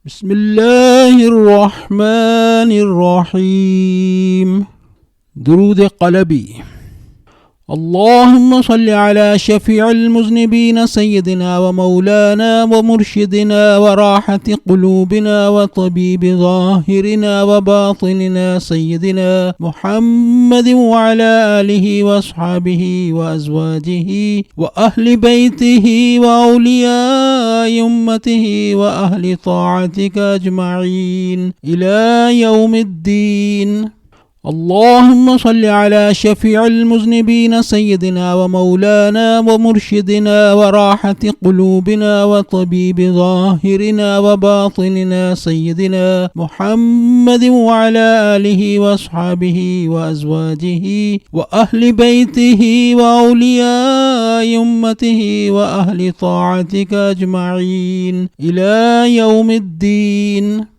بسم الله الرحمن الرحيم. درود قلبي. اللهم صل على شفيع المذنبين سيدنا ومولانا ومرشدنا وراحة قلوبنا وطبيب ظاهرنا وباطننا سيدنا محمد وعلى آله وأصحابه وأزواجه وأهل بيته وأولياء أمته وأهل طاعتك أجمعين إلى يوم الدين. اللهم صل على شفيع المذنبين سيدنا ومولانا ومرشدنا وراحة قلوبنا وطبيب ظاهرنا وباطننا سيدنا محمد وعلى آله وأصحابه وأزواجه وأهل بيته وأولياء أمته وأهل طاعتك أجمعين إلى يوم الدين.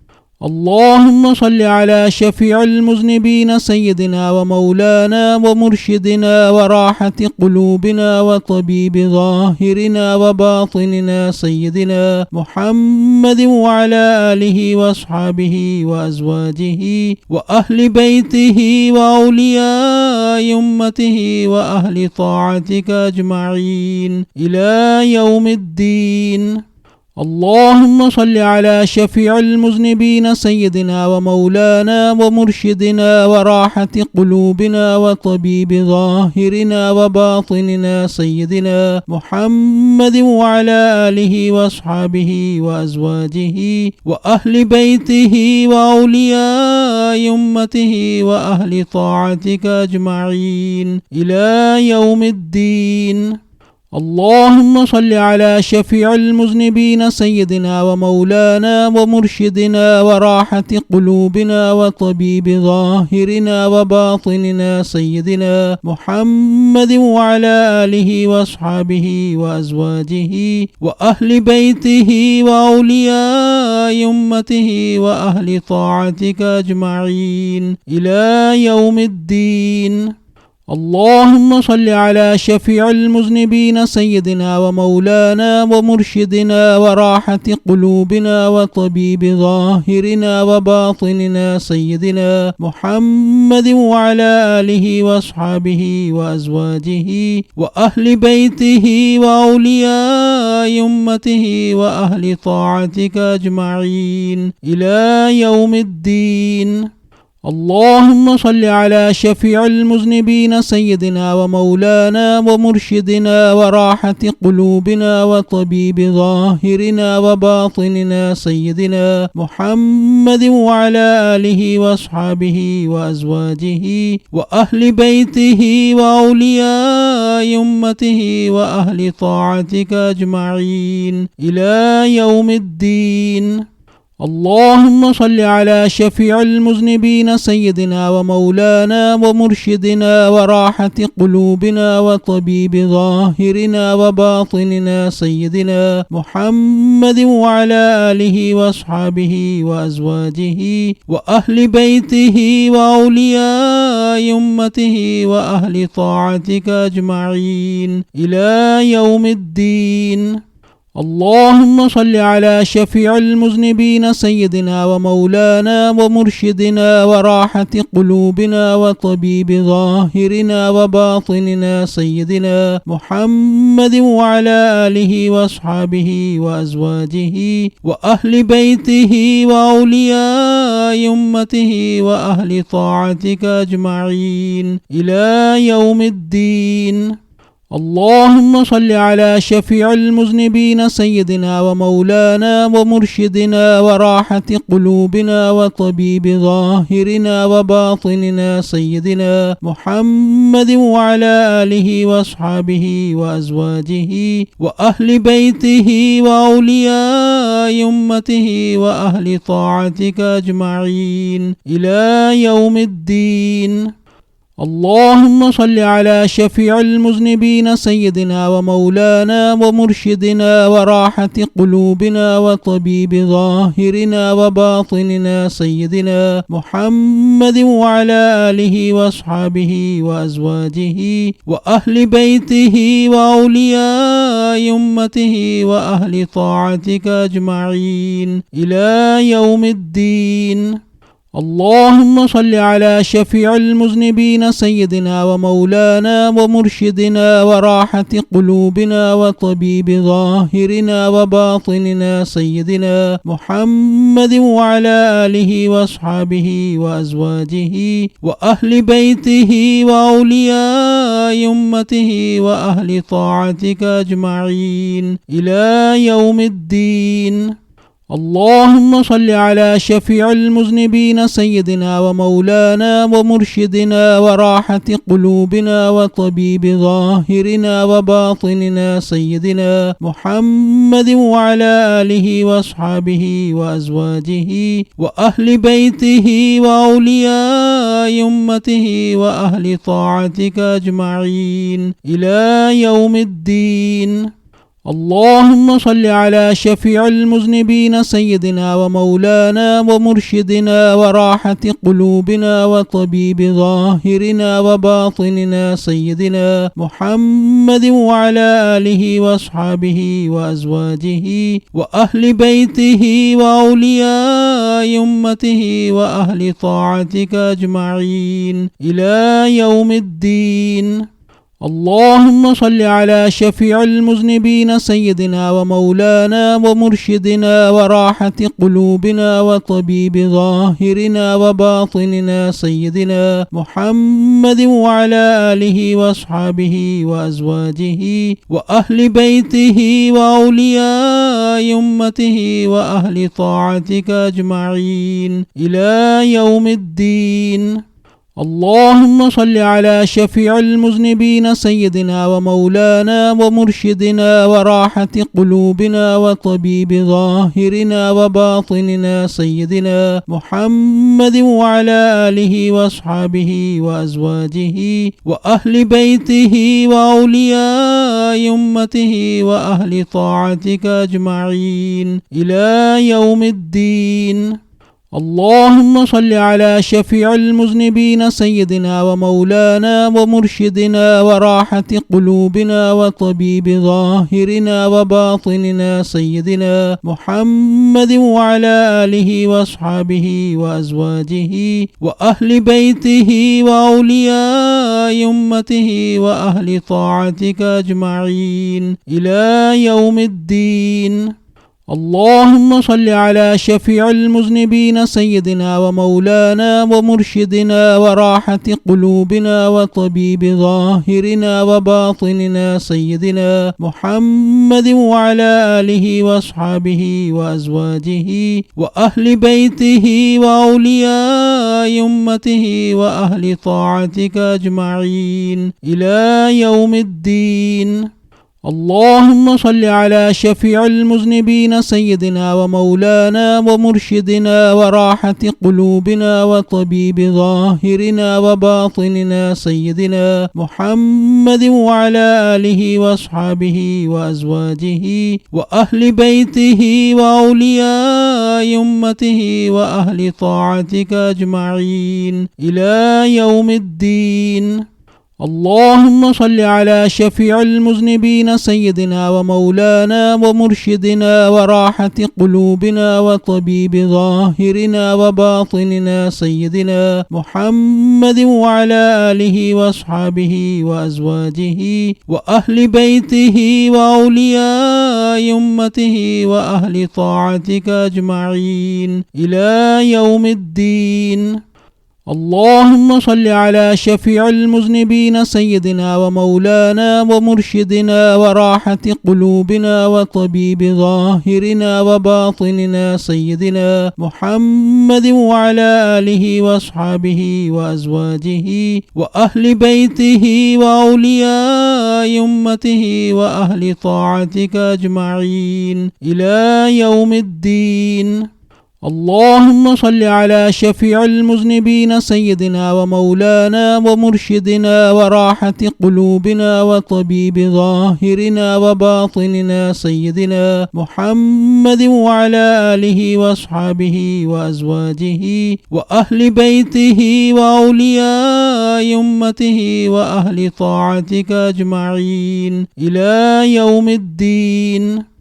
اللهم صل على شفيع المذنبين سيدنا ومولانا ومرشدنا وراحة قلوبنا وطبيب ظاهرنا وباطننا سيدنا محمد وعلى آله وأصحابه وأزواجه وأهل بيته وأولياء أمته وأهل طاعتك أجمعين إلى يوم الدين. اللهم صل على شفيع المذنبين سيدنا ومولانا ومرشدنا وراحة قلوبنا وطبيب ظاهرنا وباطننا سيدنا محمد وعلى آله وأصحابه وأزواجه وأهل بيته وأولياء أمته وأهل طاعتك أجمعين إلى يوم الدين. اللهم صل على شفيع المذنبين سيدنا ومولانا ومرشدنا وراحة قلوبنا وطبيب ظاهرنا وباطننا سيدنا محمد وعلى آله وأصحابه وأزواجه وأهل بيته وأولياء أمته وأهل طاعتك أجمعين إلى يوم الدين. اللهم صل على شفيع المذنبين سيدنا ومولانا ومرشدنا وراحة قلوبنا وطبيب ظاهرنا وباطننا سيدنا محمد وعلى آله وأصحابه وأزواجه وأهل بيته وأولياء أمته وأهل طاعتك أجمعين إلى يوم الدين. اللهم صل على شفيع المذنبين سيدنا ومولانا ومرشدنا وراحة قلوبنا وطبيب ظاهرنا وباطننا سيدنا محمد وعلى آله وأصحابه وأزواجه وأهل بيته وأولياء أمته وأهل طاعتك أجمعين إلى يوم الدين. اللهم صل على شفيع المذنبين سيدنا ومولانا ومرشدنا وراحة قلوبنا وطبيب ظاهرنا وباطننا سيدنا محمد وعلى آله وأصحابه وأزواجه وأهل بيته وأولياء أمته وأهل طاعتك أجمعين إلى يوم الدين. اللهم صل على شفيع المذنبين سيدنا ومولانا ومرشدنا وراحة قلوبنا وطبيب ظاهرنا وباطننا سيدنا محمد وعلى آله وأصحابه وأزواجه وأهل بيته وأولياء أمته وأهل طاعتك أجمعين إلى يوم الدين. اللهم صل على شفيع المذنبين سيدنا ومولانا ومرشدنا وراحة قلوبنا وطبيب ظاهرنا وباطننا سيدنا محمد وعلى آله وأصحابه وأزواجه وأهل بيته وأولياء أمته وأهل طاعتك أجمعين إلى يوم الدين. اللهم صل على شفيع المذنبين سيدنا ومولانا ومرشدنا وراحة قلوبنا وطبيب ظاهرنا وباطننا سيدنا محمد وعلى آله وأصحابه وأزواجه وأهل بيته وأولياء أمته وأهل طاعتك أجمعين إلى يوم الدين. اللهم صل على شفيع المذنبين سيدنا ومولانا ومرشدنا وراحة قلوبنا وطبيب ظاهرنا وباطننا سيدنا محمد وعلى آله وأصحابه وأزواجه وأهل بيته وأولياء أمته وأهل طاعتك أجمعين إلى يوم الدين. اللهم صل على شفيع المذنبين سيدنا ومولانا ومرشدنا وراحة قلوبنا وطبيب ظاهرنا وباطننا سيدنا محمد وعلى آله وأصحابه وأزواجه وأهل بيته وأولياء أمته وأهل طاعتك أجمعين إلى يوم الدين. اللهم صل على شفيع المذنبين سيدنا ومولانا ومرشدنا وراحة قلوبنا وطبيب ظاهرنا وباطننا سيدنا محمد وعلى آله وأصحابه وأزواجه وأهل بيته وأولياء أمته وأهل طاعتك أجمعين إلى يوم الدين. اللهم صل على شفيع المذنبين سيدنا ومولانا ومرشدنا وراحة قلوبنا وطبيب ظاهرنا وباطننا سيدنا محمد وعلى آله وأصحابه وأزواجه وأهل بيته وأولياء أمته وأهل طاعتك أجمعين إلى يوم الدين. اللهم صل على شفيع المذنبين سيدنا ومولانا ومرشدنا وراحة قلوبنا وطبيب ظاهرنا وباطننا سيدنا محمد وعلى آله وأصحابه وأزواجه وأهل بيته وأولياء أمته وأهل طاعتك أجمعين إلى يوم الدين. اللهم صل على شفيع المذنبين سيدنا ومولانا ومرشدنا وراحة قلوبنا وطبيب ظاهرنا وباطننا سيدنا محمد وعلى آله وأصحابه وأزواجه وأهل بيته وأولياء أمته وأهل طاعتك أجمعين إلى يوم الدين. اللهم صل على شفيع المذنبين سيدنا ومولانا ومرشدنا وراحة قلوبنا وطبيب ظاهرنا وباطننا سيدنا محمد وعلى آله وأصحابه وأزواجه وأهل بيته وأولياء أمته وأهل طاعتك أجمعين إلى يوم الدين. اللهم صل على شفيع المذنبين سيدنا ومولانا ومرشدنا وراحة قلوبنا وطبيب ظاهرنا وباطننا سيدنا محمد وعلى آله وأصحابه وأزواجه وأهل بيته وأولياء أمته وأهل طاعتك أجمعين إلى يوم الدين. اللهم صل على شفيع المذنبين سيدنا ومولانا ومرشدنا وراحة قلوبنا وطبيب ظاهرنا وباطننا سيدنا محمد وعلى آله وأصحابه وأزواجه وأهل بيته وأولياء أمته وأهل طاعتك أجمعين إلى يوم الدين. اللهم صل على شفيع المذنبين سيدنا ومولانا ومرشدنا وراحة قلوبنا وطبيب ظاهرنا وباطننا سيدنا محمد وعلى آله وأصحابه وأزواجه وأهل بيته وأولياء أمته وأهل طاعتك أجمعين إلى يوم الدين. اللهم صل على شفيع المذنبين سيدنا ومولانا ومرشدنا وراحة قلوبنا وطبيب ظاهرنا وباطننا سيدنا محمد وعلى آله وأصحابه وأزواجه وأهل بيته وأولياء أمته وأهل طاعتك أجمعين إلى يوم الدين.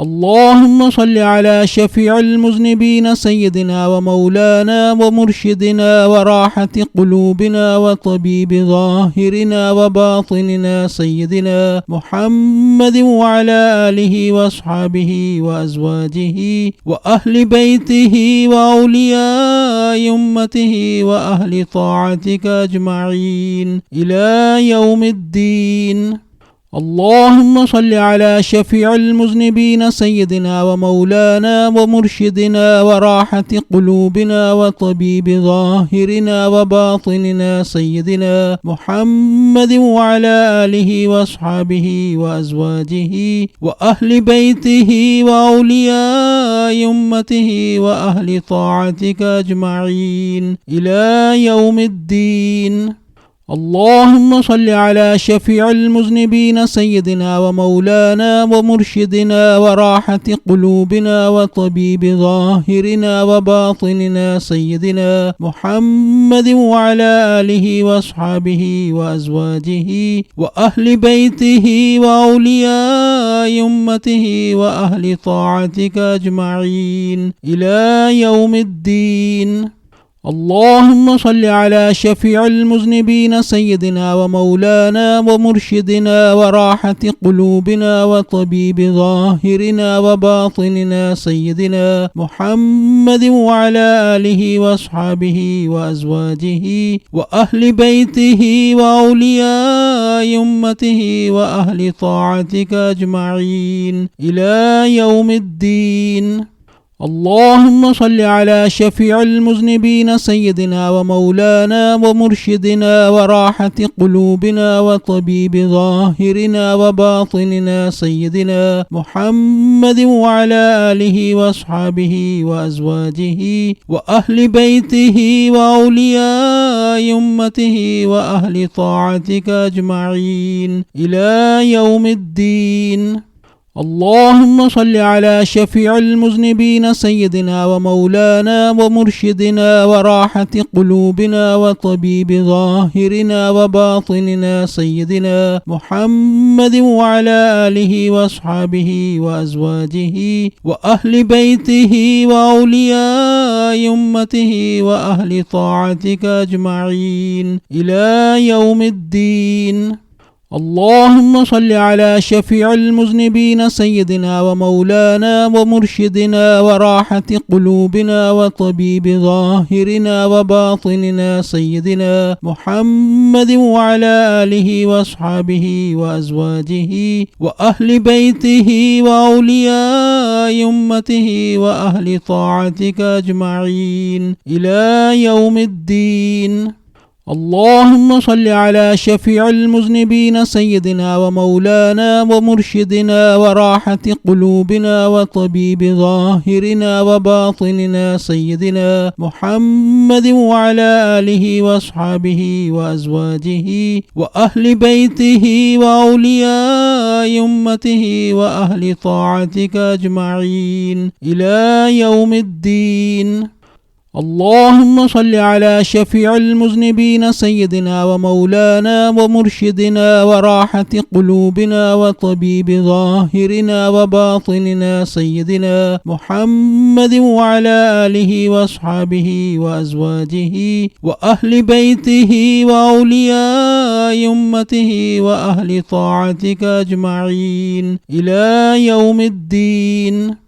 اللهم صل على شفيع المذنبين سيدنا ومولانا ومرشدنا وراحة قلوبنا وطبيب ظاهرنا وباطننا سيدنا محمد وعلى آله وأصحابه وأزواجه وأهل بيته وأولياء أمته وأهل طاعتك أجمعين إلى يوم الدين. اللهم صل على شفيع المذنبين سيدنا ومولانا ومرشدنا وراحة قلوبنا وطبيب ظاهرنا وباطننا سيدنا محمد وعلى آله وأصحابه وأزواجه وأهل بيته وأولياء أمته وأهل طاعتك أجمعين إلى يوم الدين. اللهم صل على شفيع المذنبين سيدنا ومولانا ومرشدنا وراحة قلوبنا وطبيب ظاهرنا وباطننا سيدنا محمد وعلى آله وأصحابه وأزواجه وأهل بيته وأولياء أمته وأهل طاعتك أجمعين إلى يوم الدين. اللهم صل على شفيع المذنبين سيدنا ومولانا ومرشدنا وراحة قلوبنا وطبيب ظاهرنا وباطننا سيدنا محمد وعلى آله وأصحابه وأزواجه وأهل بيته وأولياء أمته وأهل طاعتك أجمعين إلى يوم الدين. اللهم صل على شفيع المذنبين سيدنا ومولانا ومرشدنا وراحة قلوبنا وطبيب ظاهرنا وباطننا سيدنا محمد وعلى آله وأصحابه وأزواجه وأهل بيته وأولياء أمته وأهل طاعتك أجمعين إلى يوم الدين. اللهم صل على شفيع المذنبين سيدنا ومولانا ومرشدنا وراحة قلوبنا وطبيب ظاهرنا وباطننا سيدنا محمد وعلى آله وأصحابه وأزواجه وأهل بيته وأولياء أمته وأهل طاعتك أجمعين إلى يوم الدين. اللهم صل على شفيع المذنبين سيدنا ومولانا ومرشدنا وراحة قلوبنا وطبيب ظاهرنا وباطننا سيدنا محمد وعلى آله وأصحابه وأزواجه وأهل بيته وأولياء أمته وأهل طاعتك أجمعين إلى يوم الدين. اللهم صل على شفيع المذنبين سيدنا ومولانا ومرشدنا وراحة قلوبنا وطبيب ظاهرنا وباطننا سيدنا محمد وعلى آله وأصحابه وأزواجه وأهل بيته وأولياء أمته وأهل طاعتك أجمعين إلى يوم الدين. اللهم صل على شفيع المذنبين سيدنا ومولانا ومرشدنا وراحة قلوبنا وطبيب ظاهرنا وباطننا سيدنا محمد وعلى آله وأصحابه وأزواجه وأهل بيته وأولياء أمته وأهل طاعتك أجمعين إلى يوم الدين.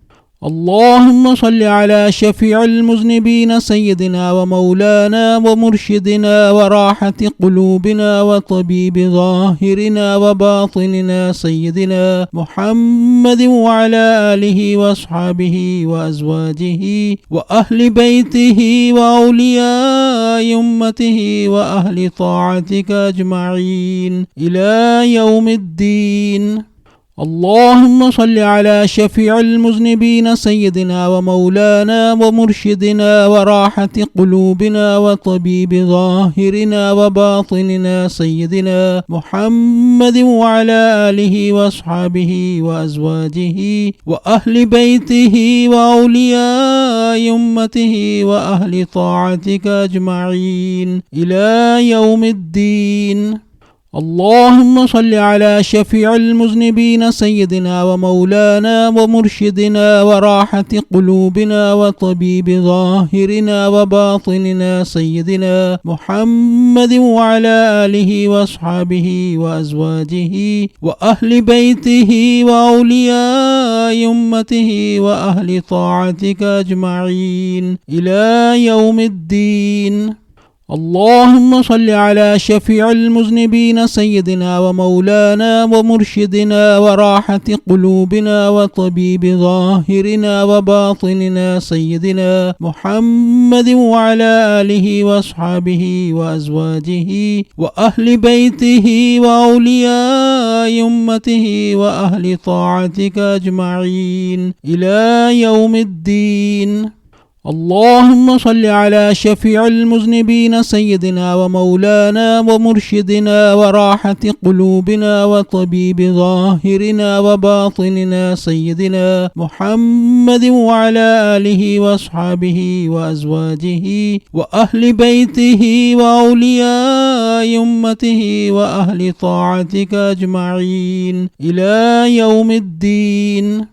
اللهم صل على شفيع المذنبين سيدنا ومولانا ومرشدنا وراحة قلوبنا وطبيب ظاهرنا وباطننا سيدنا محمد وعلى آله وأصحابه وأزواجه وأهل بيته وأولياء أمته وأهل طاعتك أجمعين إلى يوم الدين. اللهم صل على شفيع المذنبين سيدنا ومولانا ومرشدنا وراحة قلوبنا وطبيب ظاهرنا وباطننا سيدنا محمد وعلى آله وأصحابه وأزواجه وأهل بيته وأولياء أمته وأهل طاعتك أجمعين إلى يوم الدين. اللهم صل على شفيع المذنبين سيدنا ومولانا ومرشدنا وراحة قلوبنا وطبيب ظاهرنا وباطننا سيدنا محمد وعلى آله وأصحابه وأزواجه وأهل بيته وأولياء أمته وأهل طاعتك أجمعين إلى يوم الدين. اللهم صل على شفيع المذنبين سيدنا ومولانا ومرشدنا وراحة قلوبنا وطبيب ظاهرنا وباطننا سيدنا محمد وعلى آله وأصحابه وأزواجه وأهل بيته وأولياء أمته وأهل طاعتك أجمعين إلى يوم الدين. اللهم صل على شفيع المذنبين سيدنا ومولانا ومرشدنا وراحة قلوبنا وطبيب ظاهرنا وباطننا سيدنا محمد وعلى آله وأصحابه وأزواجه وأهل بيته وأولياء أمته وأهل طاعتك أجمعين إلى يوم الدين.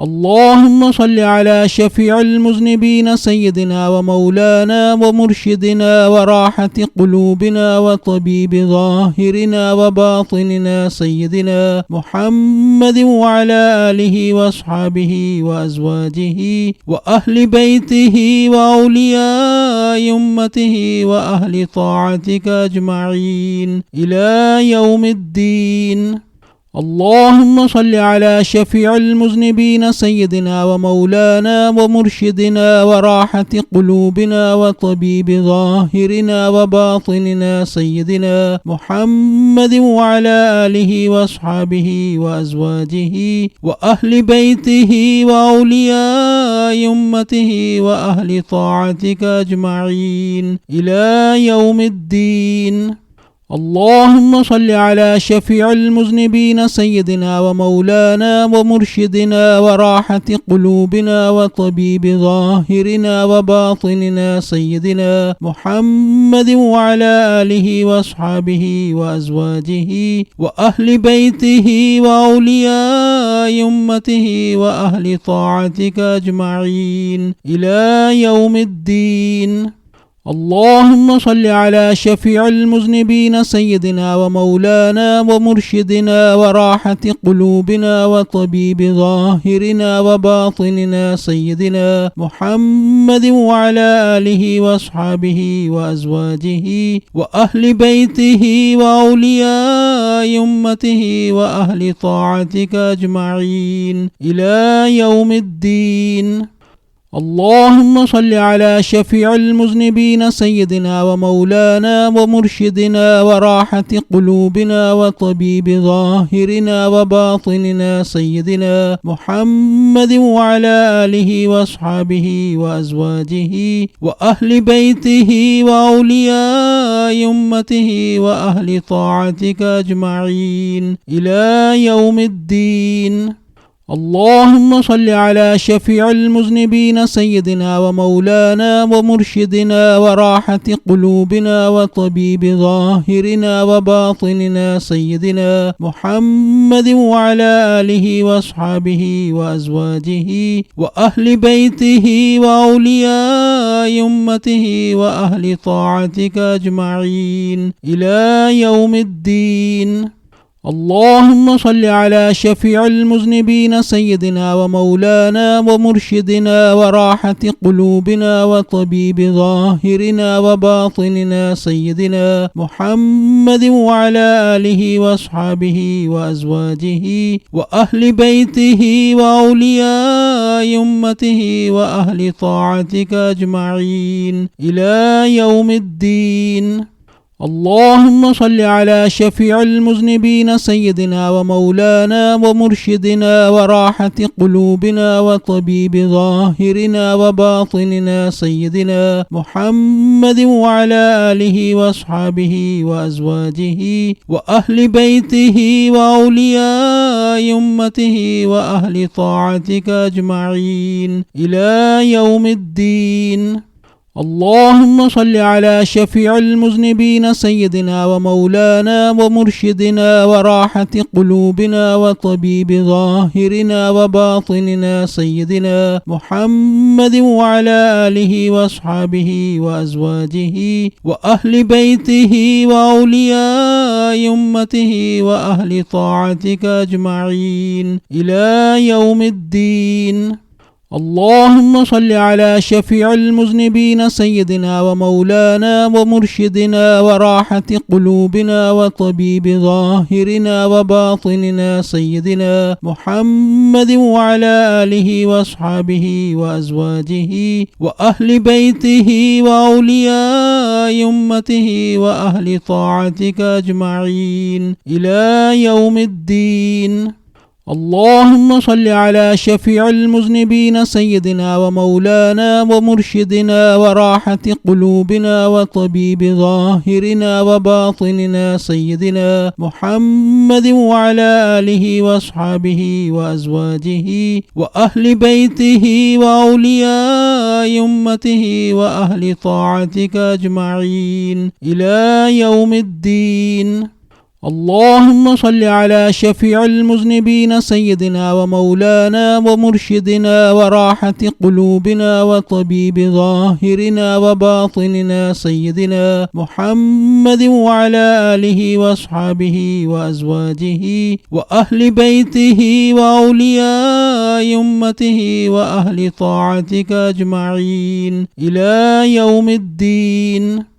اللهم صل على شفيع المذنبين سيدنا ومولانا ومرشدنا وراحة قلوبنا وطبيب ظاهرنا وباطننا سيدنا محمد وعلى آله وأصحابه وأزواجه وأهل بيته وأولياء أمته وأهل طاعتك أجمعين إلى يوم الدين. اللهم صل على شفيع المذنبين سيدنا ومولانا ومرشدنا وراحة قلوبنا وطبيب ظاهرنا وباطننا سيدنا محمد وعلى آله وأصحابه وأزواجه وأهل بيته وأولياء أمته وأهل طاعتك أجمعين إلى يوم الدين. اللهم صل على شفيع المذنبين سيدنا ومولانا ومرشدنا وراحة قلوبنا وطبيب ظاهرنا وباطننا سيدنا محمد وعلى آله وأصحابه وأزواجه وأهل بيته وأولياء أمته وأهل طاعتك أجمعين إلى يوم الدين. اللهم صل على شفيع المذنبين سيدنا ومولانا ومرشدنا وراحة قلوبنا وطبيب ظاهرنا وباطننا سيدنا محمد وعلى آله وأصحابه وأزواجه وأهل بيته وأولياء أمته وأهل طاعتك أجمعين إلى يوم الدين. اللهم صل على شفيع المذنبين سيدنا ومولانا ومرشدنا وراحة قلوبنا وطبيب ظاهرنا وباطننا سيدنا محمد وعلى آله وأصحابه وأزواجه وأهل بيته وأولياء أمته وأهل طاعتك أجمعين إلى يوم الدين. اللهم صل على شفيع المذنبين سيدنا ومولانا ومرشدنا وراحة قلوبنا وطبيب ظاهرنا وباطننا سيدنا محمد وعلى آله وأصحابه وأزواجه وأهل بيته وأولياء أمته وأهل طاعتك أجمعين إلى يوم الدين. اللهم صل على شفيع المذنبين سيدنا ومولانا ومرشدنا وراحة قلوبنا وطبيب ظاهرنا وباطننا سيدنا محمد وعلى آله وأصحابه وأزواجه وأهل بيته وأولياء أمته وأهل طاعتك أجمعين إلى يوم الدين. اللهم صل على شفيع المذنبين سيدنا ومولانا ومرشدنا وراحة قلوبنا وطبيب ظاهرنا وباطننا سيدنا محمد وعلى آله وأصحابه وأزواجه وأهل بيته وأولياء أمته وأهل طاعتك أجمعين إلى يوم الدين. اللهم صل على شفيع المذنبين سيدنا ومولانا ومرشدنا وراحة قلوبنا وطبيب ظاهرنا وباطننا سيدنا محمد وعلى آله وأصحابه وأزواجه وأهل بيته وأولياء أمته وأهل طاعتك أجمعين إلى يوم الدين. اللهم صل على شفيع المذنبين سيدنا ومولانا ومرشدنا وراحة قلوبنا وطبيب ظاهرنا وباطننا سيدنا محمد وعلى آله وأصحابه وأزواجه وأهل بيته وأولياء أمته وأهل طاعتك أجمعين إلى يوم الدين. اللهم صل على شفيع المذنبين سيدنا ومولانا ومرشدنا وراحة قلوبنا وطبيب ظاهرنا وباطننا سيدنا محمد وعلى آله وأصحابه وأزواجه وأهل بيته وأولياء أمته وأهل طاعتك أجمعين إلى يوم الدين. اللهم صل على شفيع المذنبين سيدنا ومولانا ومرشدنا وراحة قلوبنا وطبيب ظاهرنا وباطننا سيدنا محمد وعلى آله وأصحابه وأزواجه وأهل بيته وأولياء أمته وأهل طاعتك أجمعين إلى يوم الدين.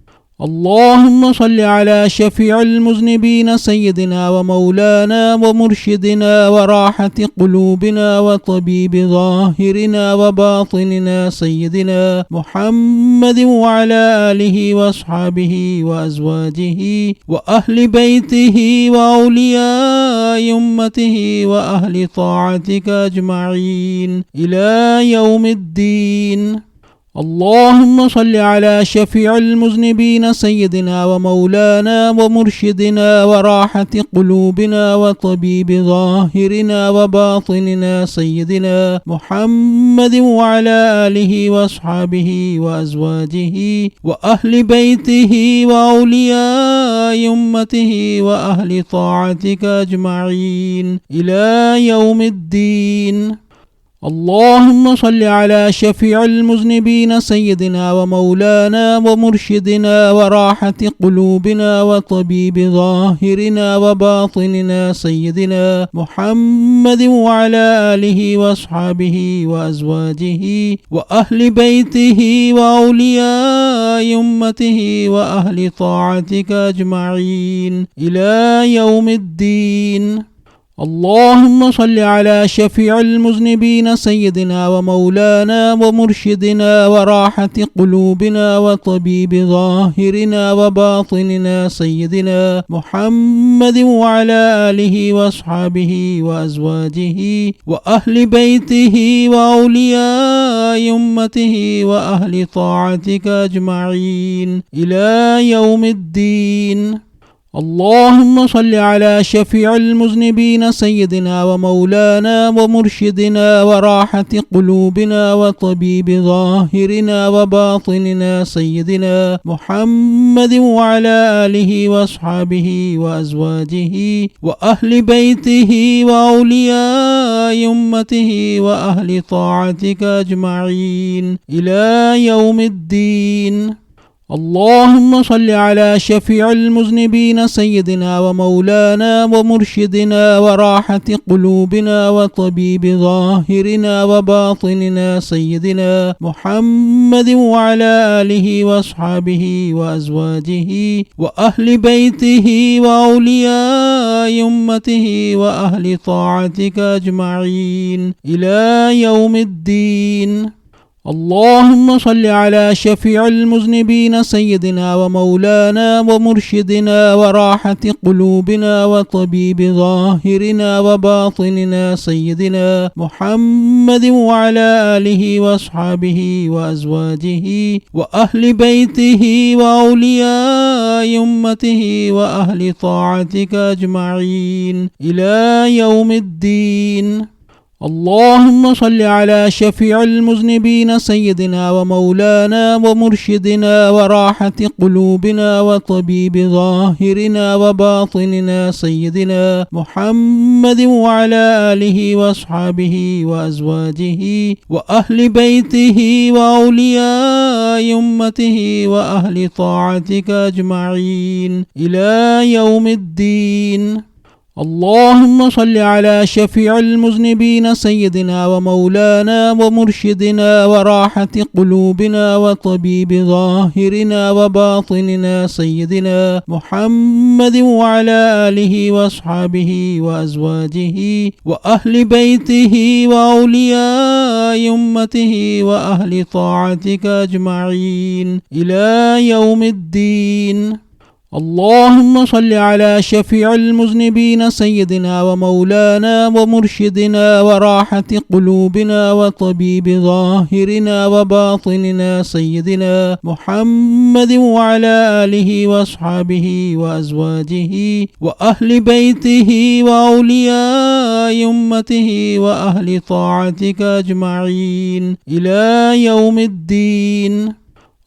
اللهم صل على شفيع المذنبين سيدنا ومولانا ومرشدنا وراحة قلوبنا وطبيب ظاهرنا وباطننا سيدنا محمد وعلى آله وأصحابه وأزواجه وأهل بيته وأولياء أمته وأهل طاعتك أجمعين إلى يوم الدين. اللهم صل على شفيع المذنبين سيدنا ومولانا ومرشدنا وراحة قلوبنا وطبيب ظاهرنا وباطننا سيدنا محمد وعلى آله وأصحابه وأزواجه وأهل بيته وأولياء أمته وأهل طاعتك أجمعين إلى يوم الدين. اللهم صل على شفيع المذنبين سيدنا ومولانا ومرشدنا وراحة قلوبنا وطبيب ظاهرنا وباطننا سيدنا محمد وعلى آله وأصحابه وأزواجه وأهل بيته وأولياء أمته وأهل طاعتك أجمعين إلى يوم الدين. اللهم صل على شفيع المذنبين سيدنا ومولانا ومرشدنا وراحة قلوبنا وطبيب ظاهرنا وباطننا سيدنا محمد وعلى آله وأصحابه وأزواجه وأهل بيته وأولياء أمته وأهل طاعتك أجمعين إلى يوم الدين. اللهم صل على شفيع المذنبين سيدنا ومولانا ومرشدنا وراحة قلوبنا وطبيب ظاهرنا وباطننا سيدنا محمد وعلى آله وأصحابه وأزواجه وأهل بيته وأولياء أمته وأهل طاعتك أجمعين إلى يوم الدين. اللهم صل على شفيع المذنبين سيدنا ومولانا ومرشدنا وراحة قلوبنا وطبيب ظاهرنا وباطننا سيدنا محمد وعلى آله وأصحابه وأزواجه وأهل بيته وأولياء أمته وأهل طاعتك أجمعين إلى يوم الدين. اللهم صل على شفيع المذنبين سيدنا ومولانا ومرشدنا وراحة قلوبنا وطبيب ظاهرنا وباطننا سيدنا محمد وعلى آله وأصحابه وأزواجه وأهل بيته وأولياء أمته وأهل طاعتك أجمعين إلى يوم الدين. اللهم صل على شفيع المذنبين سيدنا ومولانا ومرشدنا وراحة قلوبنا وطبيب ظاهرنا وباطننا سيدنا محمد وعلى آله وأصحابه وأزواجه وأهل بيته وأولياء أمته وأهل طاعتك أجمعين إلى يوم الدين. اللهم صل على شفيع المذنبين سيدنا ومولانا ومرشدنا وراحة قلوبنا وطبيب ظاهرنا وباطننا سيدنا محمد وعلى آله وأصحابه وأزواجه وأهل بيته وأولياء أمته وأهل طاعتك أجمعين إلى يوم الدين. اللهم صل على شفيع المذنبين سيدنا ومولانا ومرشدنا وراحة قلوبنا وطبيب ظاهرنا وباطننا سيدنا محمد وعلى آله وأصحابه وأزواجه وأهل بيته وأولياء أمته وأهل طاعتك أجمعين إلى يوم الدين.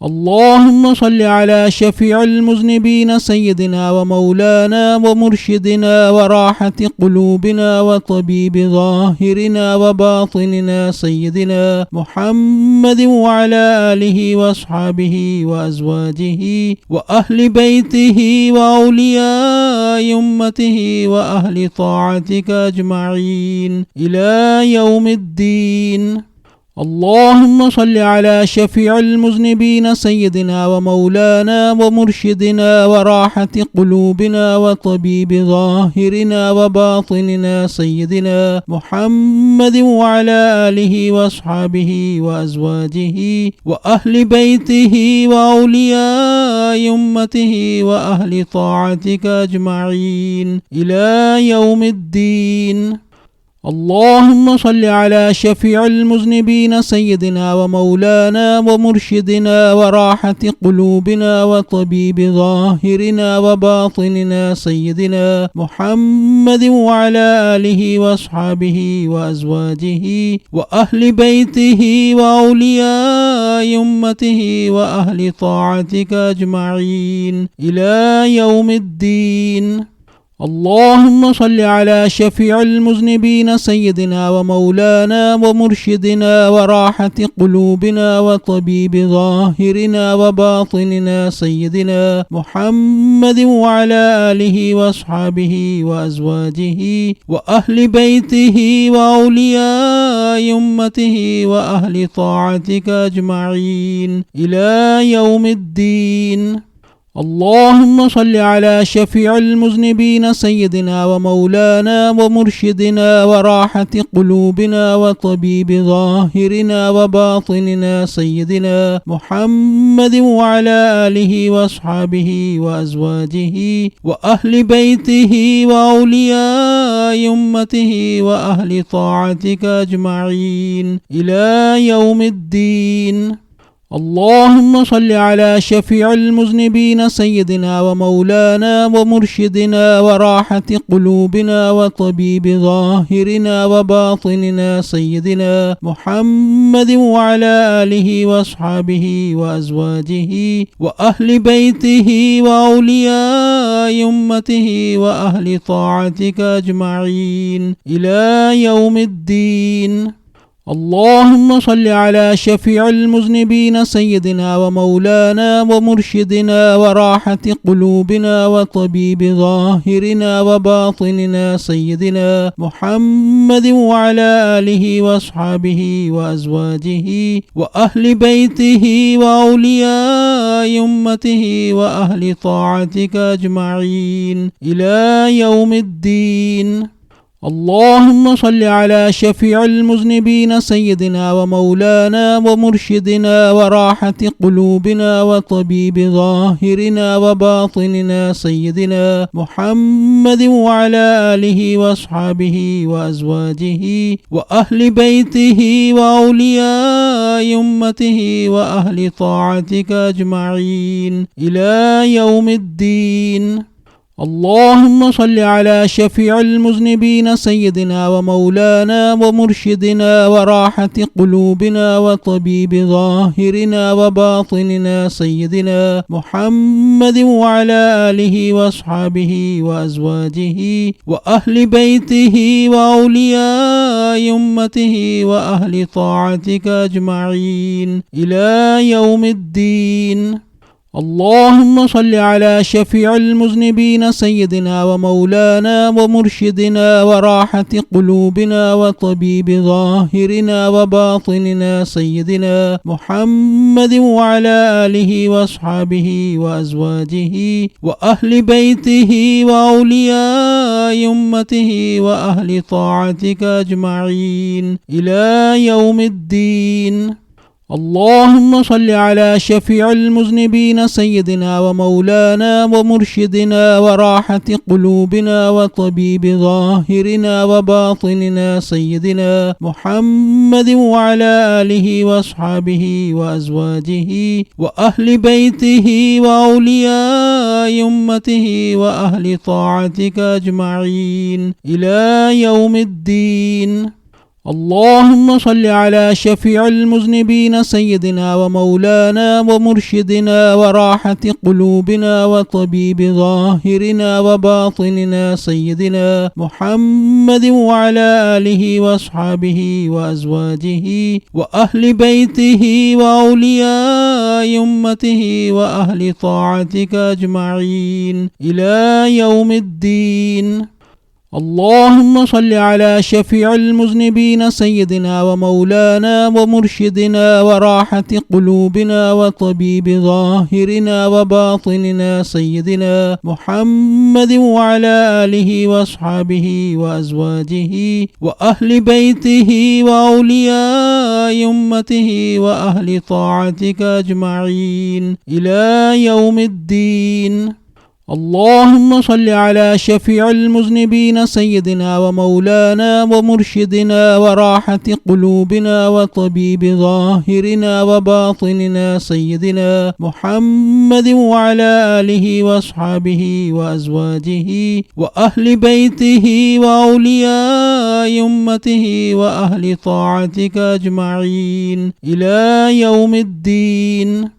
اللهم صل على شفيع المذنبين سيدنا ومولانا ومرشدنا وراحة قلوبنا وطبيب ظاهرنا وباطننا سيدنا محمد وعلى آله وأصحابه وأزواجه وأهل بيته وأولياء أمته وأهل طاعتك أجمعين إلى يوم الدين. اللهم صل على شفيع المذنبين سيدنا ومولانا ومرشدنا وراحة قلوبنا وطبيب ظاهرنا وباطننا سيدنا محمد وعلى آله وأصحابه وأزواجه وأهل بيته وأولياء أمته وأهل طاعتك أجمعين إلى يوم الدين. اللهم صل على شفيع المذنبين سيدنا ومولانا ومرشدنا وراحة قلوبنا وطبيب ظاهرنا وباطننا سيدنا محمد وعلى آله وأصحابه وأزواجه وأهل بيته وأولياء أمته وأهل طاعتك أجمعين إلى يوم الدين. اللهم صل على شفيع المذنبين سيدنا ومولانا ومرشدنا وراحة قلوبنا وطبيب ظاهرنا وباطننا سيدنا محمد وعلى آله وأصحابه وأزواجه وأهل بيته وأولياء أمته وأهل طاعتك أجمعين إلى يوم الدين. اللهم صل على شفيع المذنبين سيدنا ومولانا ومرشدنا وراحة قلوبنا وطبيب ظاهرنا وباطننا سيدنا محمد وعلى آله وأصحابه وأزواجه وأهل بيته وأولياء أمته وأهل طاعتك أجمعين إلى يوم الدين. اللهم صل على شفيع المذنبين سيدنا ومولانا ومرشدنا وراحة قلوبنا وطبيب ظاهرنا وباطننا سيدنا محمد وعلى آله وأصحابه وأزواجه وأهل بيته وأولياء أمته وأهل طاعتك أجمعين إلى يوم الدين. اللهم صل على شفيع المذنبين سيدنا ومولانا ومرشدنا وراحة قلوبنا وطبيب ظاهرنا وباطننا سيدنا محمد وعلى آله وأصحابه وأزواجه وأهل بيته وأولياء أمته وأهل طاعتك أجمعين إلى يوم الدين. اللهم صل على شفيع المذنبين سيدنا ومولانا ومرشدنا وراحة قلوبنا وطبيب ظاهرنا وباطننا سيدنا محمد وعلى آله وأصحابه وأزواجه وأهل بيته وأولياء أمته وأهل طاعتك أجمعين إلى يوم الدين. اللهم صل على شفيع المذنبين سيدنا ومولانا ومرشدنا وراحة قلوبنا وطبيب ظاهرنا وباطننا سيدنا محمد وعلى آله وأصحابه وأزواجه وأهل بيته وأولياء أمته وأهل طاعتك أجمعين إلى يوم الدين. اللهم صل على شفيع المذنبين سيدنا ومولانا ومرشدنا وراحة قلوبنا وطبيب ظاهرنا وباطننا سيدنا محمد وعلى آله وأصحابه وأزواجه وأهل بيته وأولياء أمته وأهل طاعتك أجمعين إلى يوم الدين. اللهم صل على شفيع المذنبين سيدنا ومولانا ومرشدنا وراحة قلوبنا وطبيب ظاهرنا وباطننا سيدنا محمد وعلى آله وأصحابه وأزواجه وأهل بيته وأولياء أمته وأهل طاعتك أجمعين إلى يوم الدين. اللهم صل على شفيع المذنبين سيدنا ومولانا ومرشدنا وراحة قلوبنا وطبيب ظاهرنا وباطننا سيدنا محمد وعلى آله وأصحابه وأزواجه وأهل بيته وأولياء أمته وأهل طاعتك أجمعين إلى يوم الدين. اللهم صل على شفيع المذنبين سيدنا ومولانا ومرشدنا وراحة قلوبنا وطبيب ظاهرنا وباطننا سيدنا محمد وعلى آله وأصحابه وأزواجه وأهل بيته وأولياء أمته وأهل طاعتك أجمعين إلى يوم الدين. اللهم صل على شفيع المذنبين سيدنا ومولانا ومرشدنا وراحة قلوبنا وطبيب ظاهرنا وباطننا سيدنا محمد وعلى آله وأصحابه وأزواجه وأهل بيته وأولياء أمته وأهل طاعتك أجمعين إلى يوم الدين.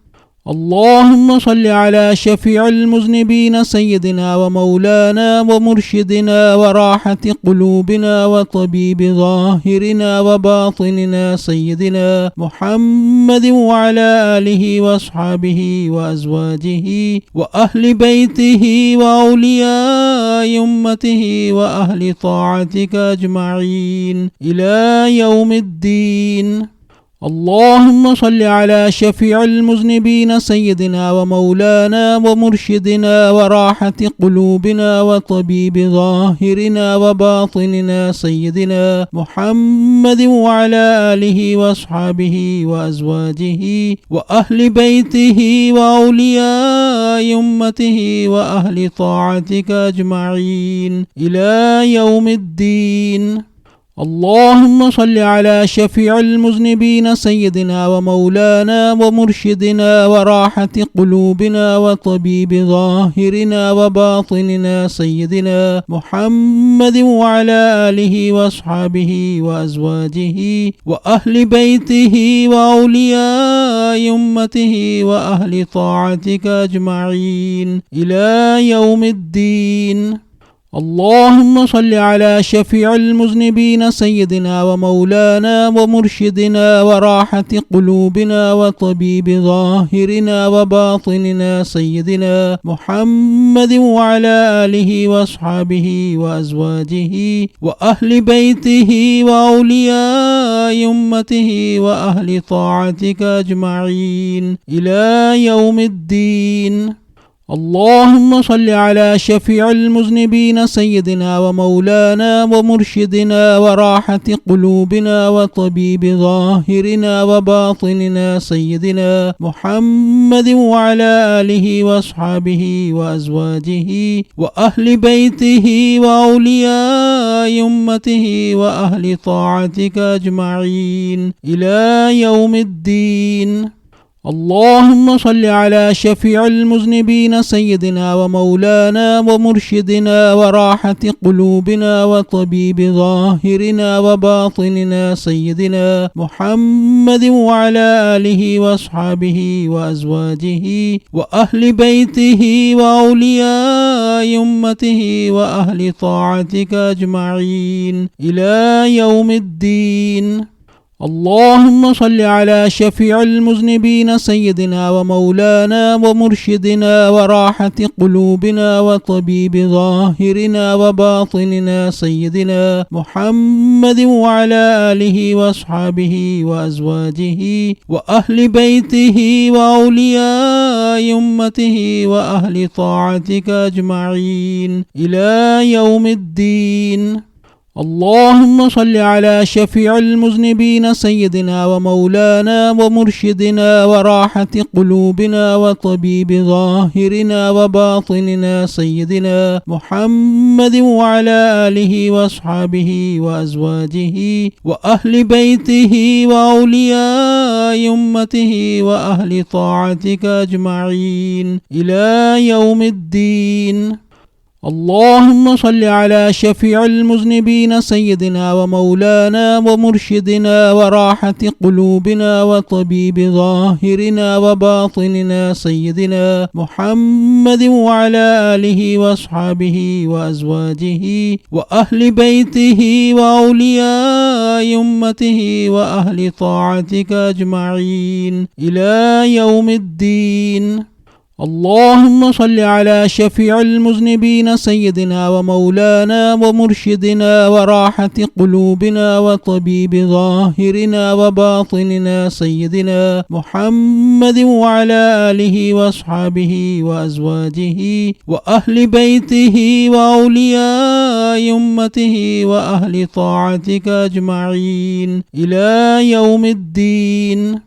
اللهم صل على شفيع المذنبين سيدنا ومولانا ومرشدنا وراحة قلوبنا وطبيب ظاهرنا وباطننا سيدنا محمد وعلى آله وأصحابه وأزواجه وأهل بيته وأولياء أمته وأهل طاعتك أجمعين إلى يوم الدين. اللهم صل على شفيع المذنبين سيدنا ومولانا ومرشدنا وراحة قلوبنا وطبيب ظاهرنا وباطننا سيدنا محمد وعلى آله وأصحابه وأزواجه وأهل بيته وأولياء أمته وأهل طاعتك أجمعين إلى يوم الدين. اللهم صل على شفيع المذنبين سيدنا ومولانا ومرشدنا وراحة قلوبنا وطبيب ظاهرنا وباطننا سيدنا محمد وعلى آله وأصحابه وأزواجه وأهل بيته وأولياء أمته وأهل طاعتك أجمعين إلى يوم الدين. اللهم صل على شفيع المذنبين سيدنا ومولانا ومرشدنا وراحة قلوبنا وطبيب ظاهرنا وباطننا سيدنا محمد وعلى آله وأصحابه وأزواجه وأهل بيته وأولياء أمته وأهل طاعتك أجمعين إلى يوم الدين. اللهم صل على شفيع المذنبين سيدنا ومولانا ومرشدنا وراحة قلوبنا وطبيب ظاهرنا وباطننا سيدنا محمد وعلى آله وأصحابه وأزواجه وأهل بيته وأولياء أمته وأهل طاعتك أجمعين إلى يوم الدين. اللهم صل على شفيع المذنبين سيدنا ومولانا ومرشدنا وراحة قلوبنا وطبيب ظاهرنا وباطننا سيدنا محمد وعلى آله وأصحابه وأزواجه وأهل بيته وأولياء أمته وأهل طاعتك أجمعين إلى يوم الدين. اللهم صل على شفيع المذنبين سيدنا ومولانا ومرشدنا وراحة قلوبنا وطبيب ظاهرنا وباطننا سيدنا محمد وعلى آله وأصحابه وأزواجه وأهل بيته وأولياء أمته وأهل طاعتك أجمعين إلى يوم الدين. اللهم صل على شفيع المذنبين سيدنا ومولانا ومرشدنا وراحة قلوبنا وطبيب ظاهرنا وباطننا سيدنا محمد وعلى آله وأصحابه وأزواجه وأهل بيته وأولياء أمته وأهل طاعتك أجمعين إلى يوم الدين. اللهم صل على شفيع المذنبين سيدنا ومولانا ومرشدنا وراحة قلوبنا وطبيب ظاهرنا وباطننا سيدنا محمد وعلى آله وأصحابه وأزواجه وأهل بيته وأولياء أمته وأهل طاعتك أجمعين إلى يوم الدين. اللهم صل على شفيع المذنبين سيدنا ومولانا ومرشدنا وراحة قلوبنا وطبيب ظاهرنا وباطننا سيدنا محمد وعلى آله وأصحابه وأزواجه وأهل بيته وأولياء أمته وأهل طاعتك أجمعين إلى يوم الدين.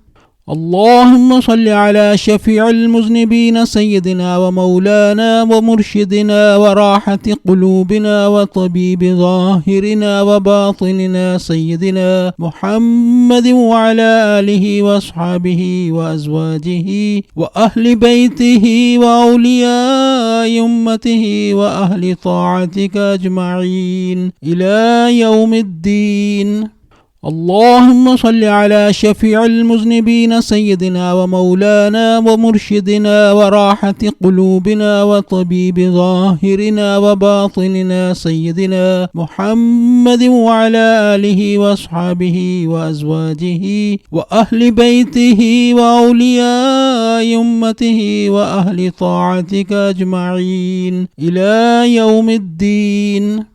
اللهم صل على شفيع المذنبين سيدنا ومولانا ومرشدنا وراحة قلوبنا وطبيب ظاهرنا وباطننا سيدنا محمد وعلى آله وأصحابه وأزواجه وأهل بيته وأولياء أمته وأهل طاعتك أجمعين إلى يوم الدين. اللهم صل على شفيع المذنبين سيدنا ومولانا ومرشدنا وراحة قلوبنا وطبيب ظاهرنا وباطننا سيدنا محمد وعلى آله وأصحابه وأزواجه وأهل بيته وأولياء أمته وأهل طاعتك أجمعين إلى يوم الدين.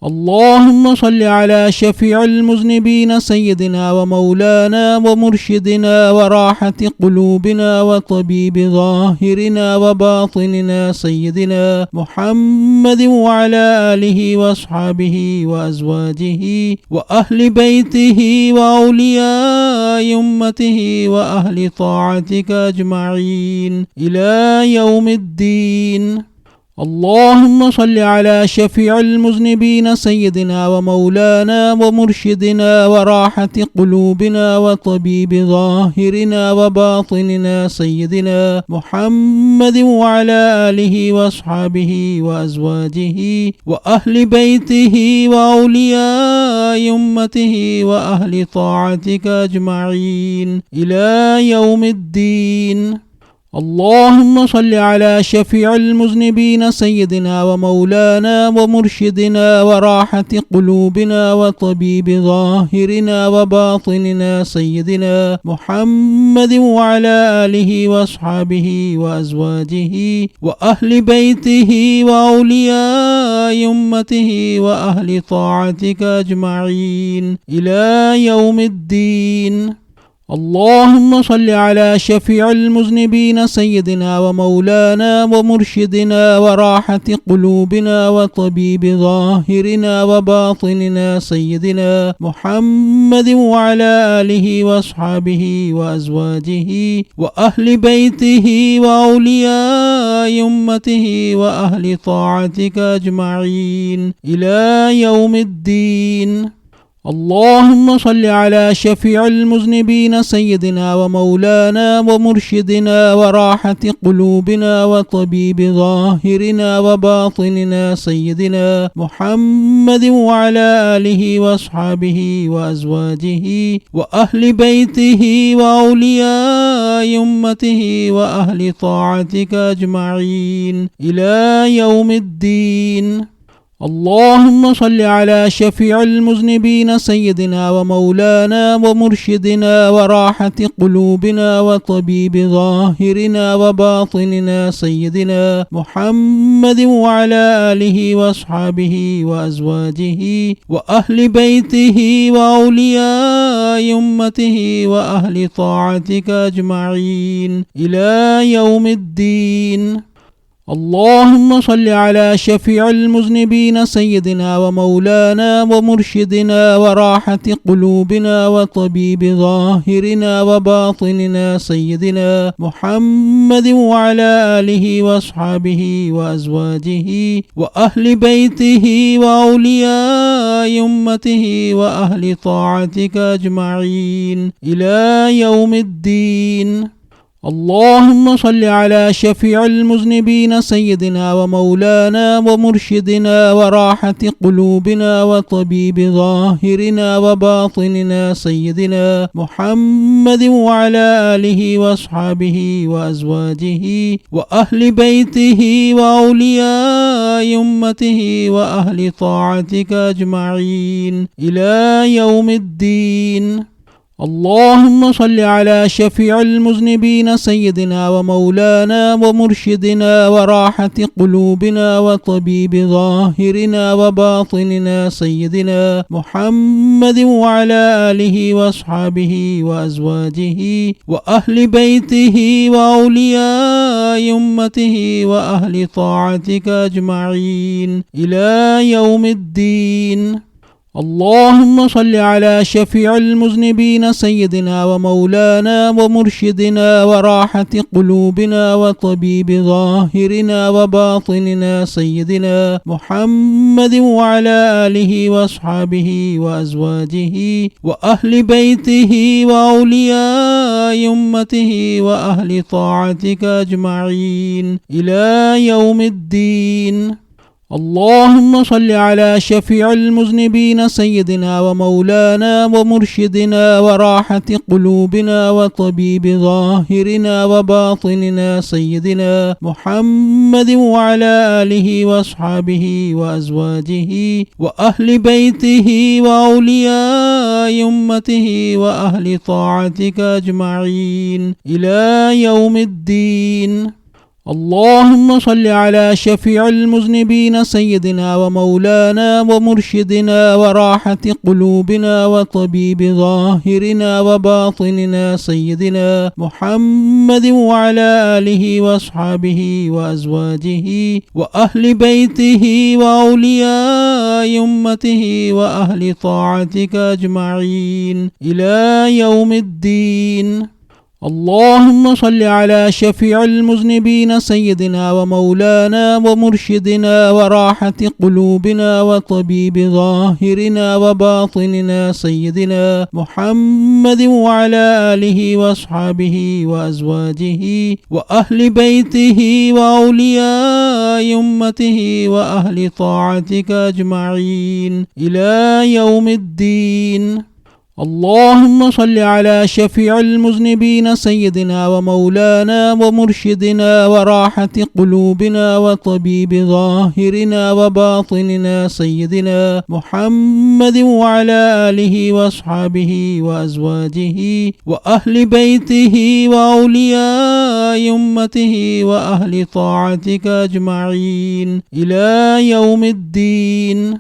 اللهم صل على شفيع المذنبين سيدنا ومولانا ومرشدنا وراحة قلوبنا وطبيب ظاهرنا وباطننا سيدنا محمد وعلى آله وأصحابه وأزواجه وأهل بيته وأولياء أمته وأهل طاعتك أجمعين إلى يوم الدين. اللهم صل على شفيع المذنبين سيدنا ومولانا ومرشدنا وراحة قلوبنا وطبيب ظاهرنا وباطننا سيدنا محمد وعلى آله وأصحابه وأزواجه وأهل بيته وأولياء أمته وأهل طاعتك أجمعين إلى يوم الدين. اللهم صل على شفيع المذنبين سيدنا ومولانا ومرشدنا وراحة قلوبنا وطبيب ظاهرنا وباطننا سيدنا محمد وعلى آله وأصحابه وأزواجه وأهل بيته وأولياء أمته وأهل طاعتك أجمعين إلى يوم الدين. اللهم صل على شفيع المذنبين سيدنا ومولانا ومرشدنا وراحة قلوبنا وطبيب ظاهرنا وباطننا سيدنا محمد وعلى آله وأصحابه وأزواجه وأهل بيته وأولياء أمته وأهل طاعتك أجمعين إلى يوم الدين. اللهم صل على شفيع المذنبين سيدنا ومولانا ومرشدنا وراحة قلوبنا وطبيب ظاهرنا وباطننا سيدنا محمد وعلى آله وأصحابه وأزواجه وأهل بيته وأولياء أمته وأهل طاعتك أجمعين إلى يوم الدين. اللهم صل على شفيع المذنبين سيدنا ومولانا ومرشدنا وراحة قلوبنا وطبيب ظاهرنا وباطننا سيدنا محمد وعلى آله وأصحابه وأزواجه وأهل بيته وأولياء أمته وأهل طاعتك أجمعين إلى يوم الدين. اللهم صل على شفيع المذنبين سيدنا ومولانا ومرشدنا وراحة قلوبنا وطبيب ظاهرنا وباطننا سيدنا محمد وعلى آله وأصحابه وأزواجه وأهل بيته وأولياء أمته وأهل طاعتك أجمعين إلى يوم الدين. اللهم صل على شفيع المذنبين سيدنا ومولانا ومرشدنا وراحة قلوبنا وطبيب ظاهرنا وباطننا سيدنا محمد وعلى آله وأصحابه وأزواجه وأهل بيته وأولياء أمته وأهل طاعتك أجمعين إلى يوم الدين. اللهم صل على شفيع المذنبين سيدنا ومولانا ومرشدنا وراحة قلوبنا وطبيب ظاهرنا وباطننا سيدنا محمد وعلى آله وأصحابه وأزواجه وأهل بيته وأولياء أمته وأهل طاعتك أجمعين إلى يوم الدين. اللهم صل على شفيع المذنبين سيدنا ومولانا ومرشدنا وراحة قلوبنا وطبيب ظاهرنا وباطننا سيدنا محمد وعلى آله وأصحابه وأزواجه وأهل بيته وأولياء أمته وأهل طاعتك أجمعين إلى يوم الدين. اللهم صل على شفيع المذنبين سيدنا ومولانا ومرشدنا وراحة قلوبنا وطبيب ظاهرنا وباطننا سيدنا محمد وعلى آله وأصحابه وأزواجه وأهل بيته وأولياء أمته وأهل طاعتك أجمعين إلى يوم الدين. اللهم صل على شفيع المذنبين سيدنا ومولانا ومرشدنا وراحة قلوبنا وطبيب ظاهرنا وباطننا سيدنا محمد وعلى آله وأصحابه وأزواجه وأهل بيته وأولياء أمته وأهل طاعتك أجمعين إلى يوم الدين. اللهم صل على شفيع المذنبين سيدنا ومولانا ومرشدنا وراحة قلوبنا وطبيب ظاهرنا وباطننا سيدنا محمد وعلى آله وأصحابه وأزواجه وأهل بيته وأولياء أمته وأهل طاعتك أجمعين إلى يوم الدين. اللهم صل على شفيع المذنبين سيدنا ومولانا ومرشدنا وراحة قلوبنا وطبيب ظاهرنا وباطننا سيدنا محمد وعلى آله وأصحابه وأزواجه وأهل بيته وأولياء أمته وأهل طاعتك أجمعين إلى يوم الدين.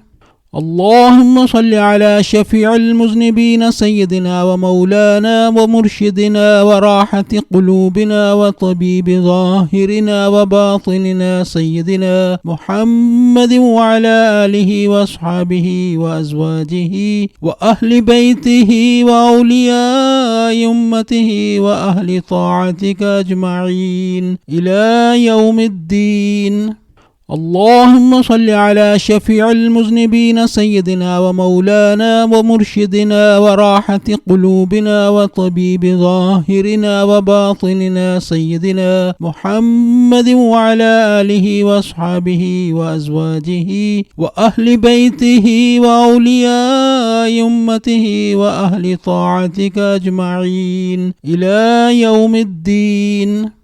اللهم صل على شفيع المذنبين سيدنا ومولانا ومرشدنا وراحة قلوبنا وطبيب ظاهرنا وباطننا سيدنا محمد وعلى آله وأصحابه وأزواجه وأهل بيته وأولياء أمته وأهل طاعتك أجمعين إلى يوم الدين. اللهم صل على شفيع المذنبين سيدنا ومولانا ومرشدنا وراحة قلوبنا وطبيب ظاهرنا وباطننا سيدنا محمد وعلى آله وأصحابه وأزواجه وأهل بيته وأولياء أمته وأهل طاعتك أجمعين إلى يوم الدين.